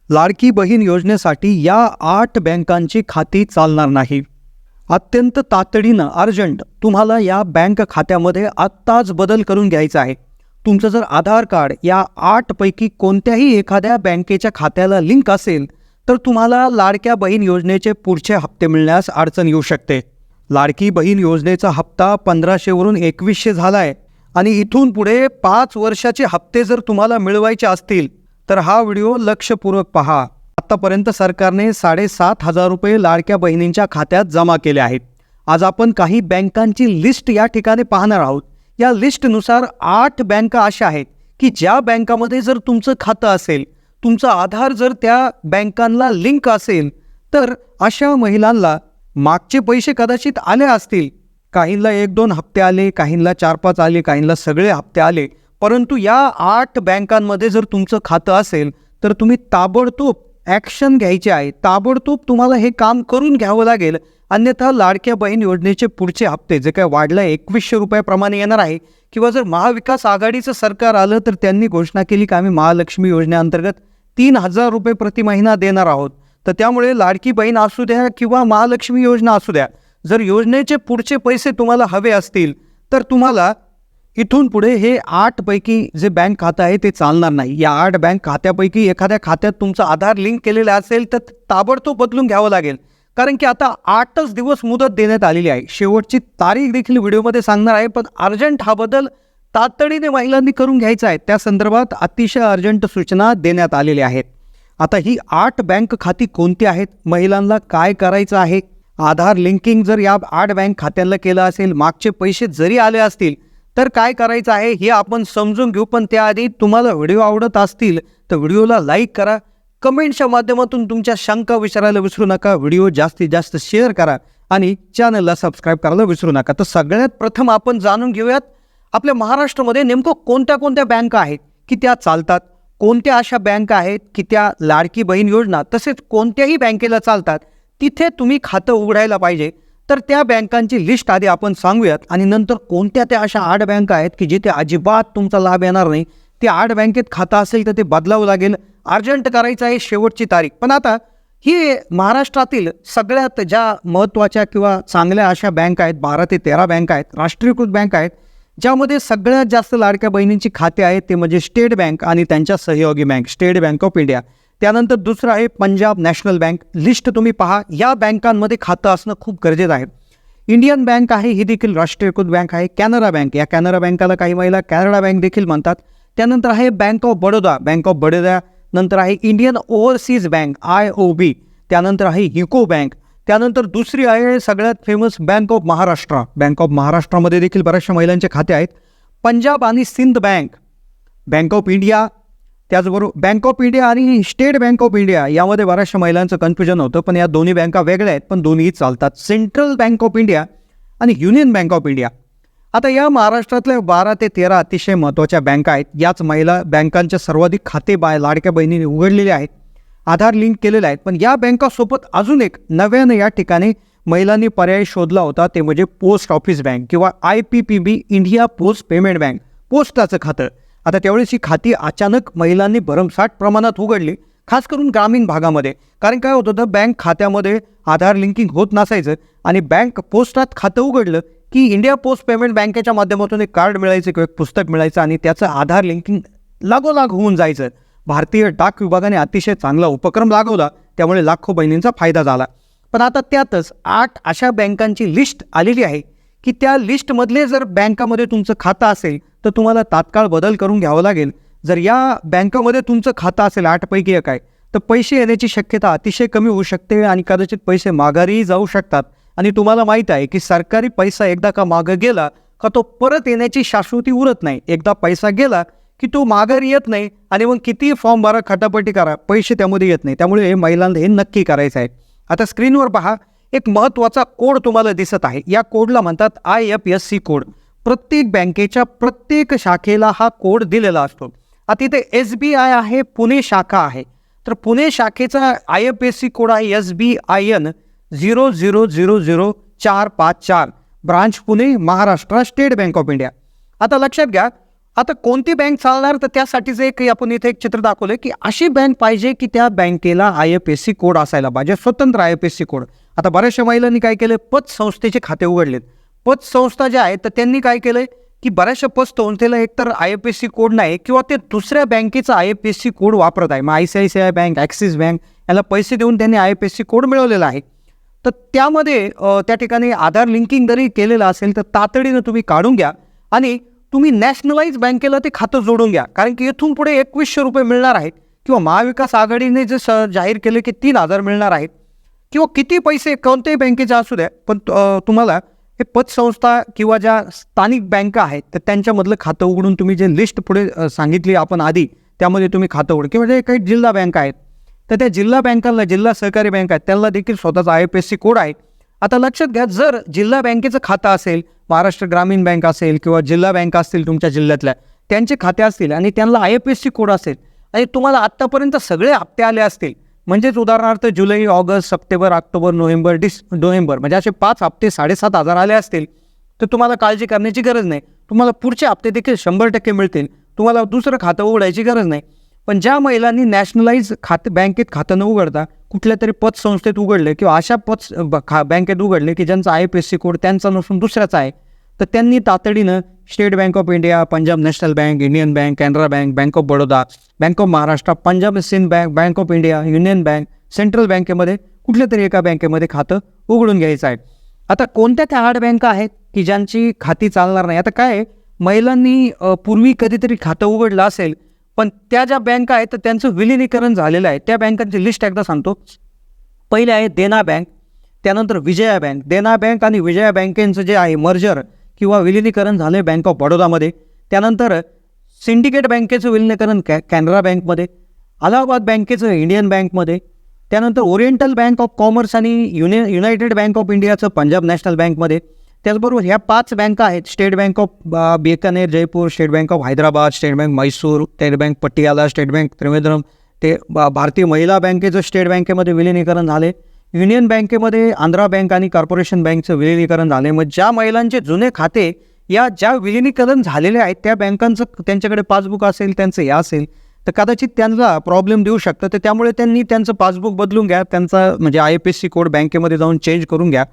लाडकी बहीण योजनेसाठी या 8 बँकांची खाती चालणार नाही. अत्यंत तातडीनं अर्जंट तुम्हाला या बँक खात्यामध्ये आत्ताच बदल करून घ्यायचा आहे. तुमचं जर आधार कार्ड या 8 पैकी कोणत्याही एखाद्या बँकेच्या खात्याला लिंक असेल तर तुम्हाला लाडक्या बहीण योजनेचे पुढचे हप्ते मिळण्यास अडचण येऊ शकते. लाडकी बहीण योजनेचा हप्ता 1500 वरून 2100 झाला आहे आणि इथून पुढे 5 वर्षाचे हप्ते जर तुम्हाला मिळवायचे असतील तर हा व्हिडिओ लक्षपूर्वक पहा. आतापर्यंत सरकारने 7,500 रुपये लाडक्या बहिणींच्या खात्यात जमा केले आहेत. आज आपण काही बँकांची लिस्ट या ठिकाणी पाहणार आहोत. या लिस्टनुसार 8 बँका अशा आहेत की ज्या बँकामध्ये जर तुमचं खातं असेल, तुमचा आधार जर त्या बँकांना लिंक असेल तर अशा महिलांना मागचे पैसे कदाचित आले असतील. काहींना 1-2 हप्ते आले, काहींना 4-5 आले, काहींना सगळे हप्ते आले. परंतु या 8 बँकांमध्ये जर तुमचं खातं असेल तर तुम्ही ताबडतोब ॲक्शन घ्यायचे आहे. ताबडतोब तुम्हाला हे काम करून घ्यावं लागेल. अन्यथा लाडक्या बहीण योजनेचे पुढचे हप्ते जे काय वाढलं 2100 रुपयाप्रमाणे येणार आहे. किंवा जर महाविकास आघाडीचं सरकार आलं तर त्यांनी घोषणा केली की आम्ही महालक्ष्मी योजनेअंतर्गत 3000 रुपये प्रति महिना देणार आहोत. तर त्यामुळे लाडकी बहीण असू द्या किंवा महालक्ष्मी योजना असू द्या, जर योजनेचे पुढचे पैसे तुम्हाला हवे असतील तर तुम्हाला इथून पुढे हे 8 पैकी जे बँक खातं आहे ते चालणार नाही. या 8 बँक खात्यापैकी एखाद्या खात्यात तुमचा आधार लिंक केलेला असेल तर ताबडतोब बदलून घ्यावं लागेल. कारण की आता 8च दिवस मुदत देण्यात आलेली आहे. शेवटची तारीख देखील व्हिडिओमध्ये सांगणार आहे, पण अर्जंट हा बदल तातडीने महिलांनी करून घ्यायचा आहे. त्या संदर्भात अतिशय अर्जंट सूचना देण्यात आलेल्या आहेत. आता ही 8 बँक खाती कोणती आहेत, महिलांना काय करायचं आहे, आधार लिंकिंग जर या 8 बँक खात्यांना केलं असेल, मागचे पैसे जरी आले असतील तर काय करायचं आहे हे आपण समजून घेऊ. पण त्याआधी तुम्हाला व्हिडिओ आवडत असतील तर व्हिडिओला लाईक करा, कमेंटच्या माध्यमातून तुमच्या शंका विचारायला विसरू नका, व्हिडिओ जास्तीत जास्त शेअर करा आणि चॅनलला सबस्क्राईब करायला विसरू नका. तर सगळ्यात प्रथम आपण जाणून घेऊयात आपल्या महाराष्ट्रामध्ये नेमकं कोणत्या बँका आहेत की त्या चालतात, कोणत्या अशा बँका आहेत की त्या लाडकी बहीण योजना तसेच कोणत्याही बँकेला चालतात, तिथे तुम्ही खातं उघडायला पाहिजे. तर त्या बँकांची लिस्ट आधी आपण सांगूयात आणि नंतर कोणत्या त्या अशा 8 बँका आहेत की जिथे अजिबात तुमचा लाभ येणार नाही. ते 8 बँकेत खातं असेल तर ते बदलावं लागेल, अर्जंट करायचं आहे, शेवटची तारीख. पण आता ही महाराष्ट्रातील सगळ्यात ज्या महत्त्वाच्या किंवा चांगल्या अशा बँका आहेत, 12 ते 13 बँका आहेत, राष्ट्रीयकृत बँका आहेत, ज्यामध्ये सगळ्यात जास्त लाडक्या बहिणींची खाते आहेत ते म्हणजे स्टेट बँक आणि त्यांच्या सहयोगी bank state Bank of India. त्यानंतर दुसरं आहे पंजाब नॅशनल बँक. लिस्ट तुम्ही पहा, या बँकांमध्ये खातं असणं खूप गरजेचं आहे. इंडियन बँक आहे, ही देखील राष्ट्रीयकृत बँक आहे. कॅनरा बँक, या कॅनरा बँकाला काही महिला कॅनडा बँक देखील म्हणतात. त्यानंतर आहे बँक ऑफ बडोदा. नंतर आहे इंडियन ओव्हरसीज बँक IOB. त्यानंतर आहे युको बँक. त्यानंतर दुसरी आहे सगळ्यात famous Bank of Maharashtra. Bank of महाराष्ट्रामध्ये देखील बऱ्याचशा महिलांचे खाते आहेत. पंजाब आणि Sind Bank, Bank of India, त्याचबरोबर बँक ऑफ इंडिया आणि स्टेट बँक ऑफ इंडिया यामध्ये बऱ्याचशा महिलांचं कन्फ्युजन होतं, पण या दोन्ही बँका वेगळ्या आहेत पण दोन्हीही चालतात. सेंट्रल बँक ऑफ इंडिया आणि युनियन बँक ऑफ इंडिया. आता या महाराष्ट्रातल्या 12 ते 13 अतिशय महत्त्वाच्या बँका आहेत. याच महिला बँकांचे सर्वाधिक खाते लाडक्या बहिणीने उघडलेले आहेत, आधार लिंक केलेले आहेत. पण या बँकासोबत अजून एक नव्यानं या ठिकाणी महिलांनी पर्याय शोधला होता, ते म्हणजे पोस्ट ऑफिस बँक किंवा IPPB India post payment bank, पोस्टाचं खातं. आता त्यावेळेस ही खाती अचानक महिलांनी भरमसाठ प्रमाणात उघडली, खास करून ग्रामीण भागामध्ये. कारण काय होत होतं, बँक खात्यामध्ये आधार लिंकिंग होत नसायचं आणि बँक पोस्टात खातं उघडलं की इंडिया पोस्ट पेमेंट बँकेच्या माध्यमातून एक कार्ड मिळायचं किंवा एक पुस्तक मिळायचं आणि त्याचं आधार लिंकिंग लागोलाग होऊन जायचं. भारतीय डाक विभागाने अतिशय चांगला उपक्रम राबवला, त्यामुळे लाखो बहिणींचा फायदा झाला. पण आता त्यातच 8 अशा बँकांची लिस्ट आलेली आहे की त्या लिस्टमधले जर बँकामध्ये तुमचं खातं असेल तर तुम्हाला तात्काळ बदल करून घ्यावं लागेल. जर या बँकामध्ये तुमचं खातं असेल 8 पैकी एक आहे तर पैसे येण्याची शक्यता अतिशय कमी होऊ शकते आणि कदाचित पैसे माघारीही जाऊ शकतात. आणि तुम्हाला माहीत आहे की सरकारी पैसा एकदा का मागं गेला का तो परत येण्याची शाश्वती उरत नाही. एकदा पैसा गेला की तो माघारी येत नाही आणि मग कितीही फॉर्म भरा, खटापटी करा, पैसे त्यामध्ये येत नाही. त्यामुळे हे महिलांना हे नक्की करायचं आहे. आता स्क्रीनवर पहा, एक महत्त्वाचा कोड तुम्हाला दिसत आहे. या कोडला म्हणतात IFSC कोड. प्रत्येक बँकेच्या प्रत्येक शाखेला हा कोड दिलेला असतो. आता इथे SBI आहे, पुणे शाखा आहे, तर पुणे शाखेचा IFSC कोड आहे SBIN 000454, branch Pune, Maharashtra, state Bank of India. आता लक्षात घ्या, आता कोणती बँक चालणार, तर त्यासाठीच आपण इथे एक चित्र दाखवलं की अशी बँक पाहिजे की त्या बँकेला IFSC कोड असायला पाहिजे, स्वतंत्र IFSC कोड. आता बऱ्याचशा महिलांनी काय केलं, पतसंस्थेचे खाते उघडलेत. पतसंस्था ज्या आहेत तर त्यांनी काय केलंय की बऱ्याचशा पतसंस्थेला एकतर IFSC कोड नाही किंवा ते दुसऱ्या बँकेचा IFSC कोड वापरत आहे. मग ICICI बँक, ॲक्सिस बँक याला पैसे देऊन त्यांनी IFSC कोड मिळवलेला आहे. तर त्यामध्ये त्या ठिकाणी आधार लिंकिंग जरी केलेलं असेल तर तातडीनं तुम्ही काढून घ्या आणि तुम्ही नॅशनलाइज बँकेला ते खातं जोडून घ्या. कारण की इथून पुढे 2100 रुपये मिळणार आहेत किंवा महाविकास आघाडीने जे जाहीर केले की 3000 मिळणार आहेत किंवा किती पैसे कोणत्याही बँकेचे असू द्या, पण तुम्हाला हे पतसंस्था किंवा ज्या स्थानिक बँका आहेत तर त्यांच्यामधलं खातं उघडून तुम्ही जे लिस्ट पुढे सांगितली आपण आधी, त्यामध्ये तुम्ही खातं उघड किंवा जे काही जिल्हा बँका आहेत तर त्या जिल्हा बँकांना, जिल्हा सहकारी बँक आहेत त्यांना देखील स्वतःचा IFSC कोड आहे. आता लक्षात घ्या, जर जिल्हा बँकेचं खातं असेल, महाराष्ट्र ग्रामीण बँक असेल किंवा जिल्हा बँक असतील तुमच्या जिल्ह्यातल्या, त्यांचे खाते असतील आणि त्यांना IFSC कोड असेल आणि तुम्हाला आत्तापर्यंत सगळे हप्ते आले असतील, म्हणजेच उदाहरणार्थ जुलै, ऑगस्ट, सप्टेंबर, ऑक्टोबर, नोव्हेंबर म्हणजे असे 5 हप्ते 7,500 आले असतील, तर तुम्हाला काळजी करण्याची गरज नाही. तुम्हाला पुढचे हप्ते देखील 100% मिळतील. तुम्हाला दुसरं खातं उघडायची गरज नाही. पण ज्या महिलांनी नॅशनलाइज बँकेत खातं न उघडता कुठल्या तरी पतसंस्थेत उघडले किंवा अशा बँकेत उघडले की ज्यांचा IFSC कोड त्यांचा नसून दुसऱ्याचा आहे, तर त्यांनी तातडीनं State Bank of India, Punjab National Bank, Indian Bank, Canara Bank, Bank of Baroda, Bank of Maharashtra, Punjab Sind Bank, Bank of India, Union Bank, Central बँकेमध्ये कुठल्या तरी एका बँकेमध्ये खातं उघडून घ्यायचं आहे. आता कोणत्या त्या 8 बँका आहेत की ज्यांची खाती चालणार नाही. आता काय आहे, महिलांनी पूर्वी कधीतरी खातं उघडलं असेल, पण त्या ज्या बँका आहेत तर त्यांचं विलिनीकरण झालेलं आहे. त्या बँकांची लिस्ट एकदा सांगतो. पहिले आहे देना बँक, त्यानंतर विजया बँक. देना बँक आणि विजया बँकेचं जे आहे मर्जर किंवा विलिनीकरण झालं बँक ऑफ बडोदामध्ये. त्यानंतर सिंडिकेट बँकेचं विलिनीकरण कॅनरा बँकमध्ये, अलाहाबाद बँकेचं इंडियन बँकमध्ये, त्यानंतर ओरिएंटल बँक ऑफ कॉमर्स आणि युनायटेड बँक ऑफ इंडियाचं पंजाब नॅशनल बँकमध्ये. त्याचबरोबर ह्या 5 बँका आहेत, state Bank of Bikaner Jaipur, state Bank of Hyderabad, state bank Mysore, state bank Patiala, state bank Trivandrum, ते भारतीय महिला बँकेचं स्टेट बँकेमध्ये विलिनीकरण झाले. युनियन बँकेमध्ये आंध्रा बँक आणि कॉर्पोरेशन बँकचं विलिनीकरण झाले. मग ज्या महिलांचे जुने खाते या ज्या विलिनीकरण झालेले आहेत त्या बँकांचं त्यांच्याकडे पासबुक असेल, त्यांचं हे असेल, तर कदाचित त्यांना प्रॉब्लेम देऊ शकतं. तर त्यामुळे त्यांनी त्यांचं पासबुक बदलून घ्या, त्यांचा म्हणजे IFSC कोड बँकेमध्ये जाऊन चेंज करून घ्या.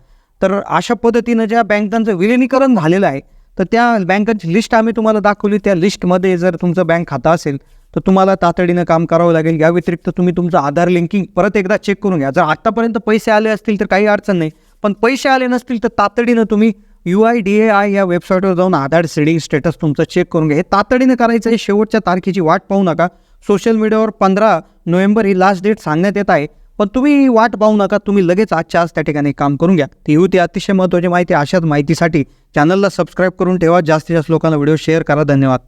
तर अशा पद्धतीनं ज्या बँकांचं विलिनीकरण झालेलं आहे तर त्या बँकांची लिस्ट आम्ही तुम्हाला दाखवली. त्या लिस्टमध्ये जर तुमचं बँक खातं असेल तर तुम्हाला तातडीनं काम करावं लागेल. या व्यतिरिक्त तुम्ही तुमचं आधार लिंकिंग परत एकदा चेक करून घ्या. जर आत्तापर्यंत पैसे आले असतील तर काही अडचण नाही, पण पैसे आले नसतील तर तातडीनं तुम्ही UIDAI या वेबसाईटवर जाऊन आधार सीडिंग स्टेटस तुमचं चेक करून घ्या. हे तातडीनं करायचं आहे. शेवटच्या तारखेची वाट पाहू नका. सोशल मीडियावर 15 नोव्हेंबर ही लास्ट डेट सांगण्यात येत आहे, पण तुम्ही वाट पाहू नका. तुम्ही लगेच आजच्या आज त्या ठिकाणी काम करून घ्या. ती होती अतिशय महत्त्वाची माहिती. अशाच माहितीसाठी चॅनलला सबस्क्राईब करून ठेवा. जास्तीत जास्त लोकांना व्हिडिओ शेअर करा. धन्यवाद.